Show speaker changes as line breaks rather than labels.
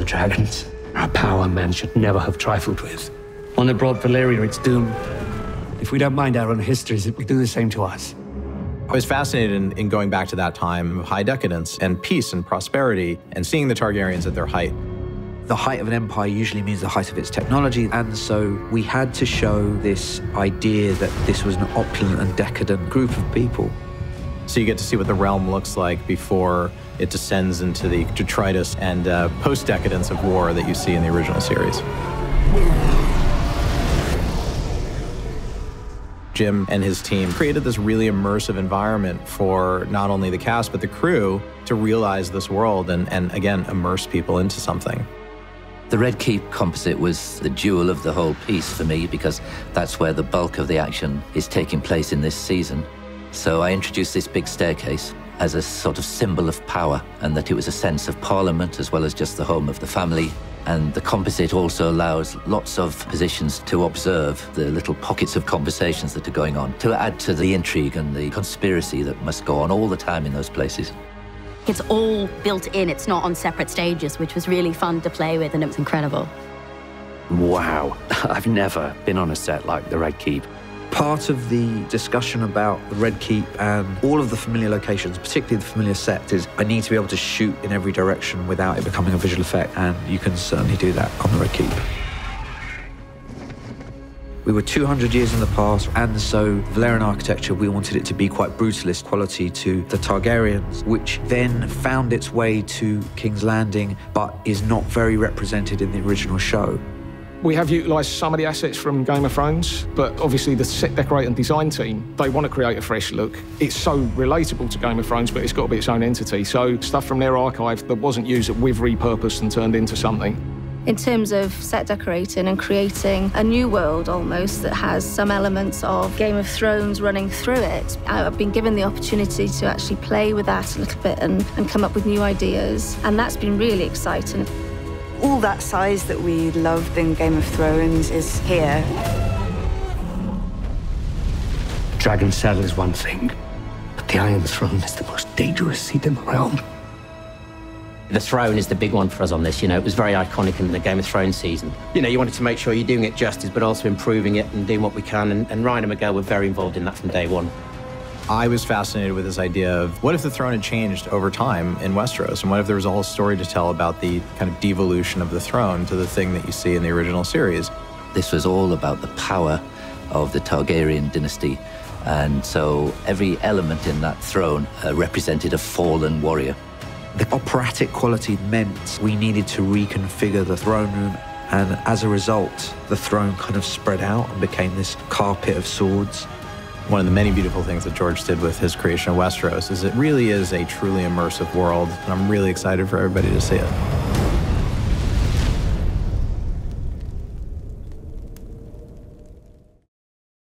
The dragons are a power men should never have trifled with. One that brought Valyria its doom. If we don't mind our own histories, it will do the same to us.
I was fascinated in going back to that time of high decadence and peace and prosperity and seeing the Targaryens at their height.
The height of an empire usually means the height of its technology, and so we had to show this idea that this was an opulent and decadent group of people.
So you get to see what the realm looks like before it descends into the detritus and post-decadence of war that you see in the original series. Jim and his team created this really immersive environment for not only the cast, but the crew to realize this world and again, immerse people into something.
The Red Keep composite was the jewel of the whole piece for me because that's where the bulk of the action is taking place in this season. So I introduced this big staircase as a sort of symbol of power, and that it was a sense of Parliament as well as just the home of the family. And the composite also allows lots of positions to observe the little pockets of conversations that are going on, to add to the intrigue and the conspiracy that must go on all the time in those places.
It's all built in, it's not on separate stages, which was really fun to play with, and it was incredible.
Wow, I've never been on a set like the Red Keep.
Part of the discussion about the Red Keep and all of the familiar locations, particularly the familiar set, is I need to be able to shoot in every direction without it becoming a visual effect, and you can certainly do that on the Red Keep. We were 200 years in the past, and so Valyrian architecture, we wanted it to be quite brutalist quality to the Targaryens, which then found its way to King's Landing, but is not very represented in the original show.
We have utilised some of the assets from Game of Thrones, but obviously the set decorate and design team, they want to create a fresh look. It's so relatable to Game of Thrones, but it's got to be its own entity. So stuff from their archive that wasn't used that we've repurposed and turned into something.
In terms of set decorating and creating a new world almost that has some elements of Game of Thrones running through it, I've been given the opportunity to actually play with that a little bit and come up with new ideas, and that's been really exciting.
All that size that we loved in Game of Thrones is here.
Dragon Saddle is one thing, but the Iron Throne is the most dangerous seat in the realm.
The throne is the big one for us on this. You know, it was very iconic in the Game of Thrones season. You know, you wanted to make sure you're doing it justice, but also improving it and doing what we can. And Ryan and Miguel were very involved in that from day one.
I was fascinated with this idea of what if the throne had changed over time in Westeros, and what if there was a whole story to tell about the kind of devolution of the throne to the thing that you see in the original series.
This was all about the power of the Targaryen dynasty, and so every element in that throne represented a fallen warrior.
The operatic quality meant we needed to reconfigure the throne room, and as a result, the throne kind of spread out and became this carpet of swords.
One of the many beautiful things that George did with his creation of Westeros is it really is a truly immersive world, and I'm really excited for everybody to see it.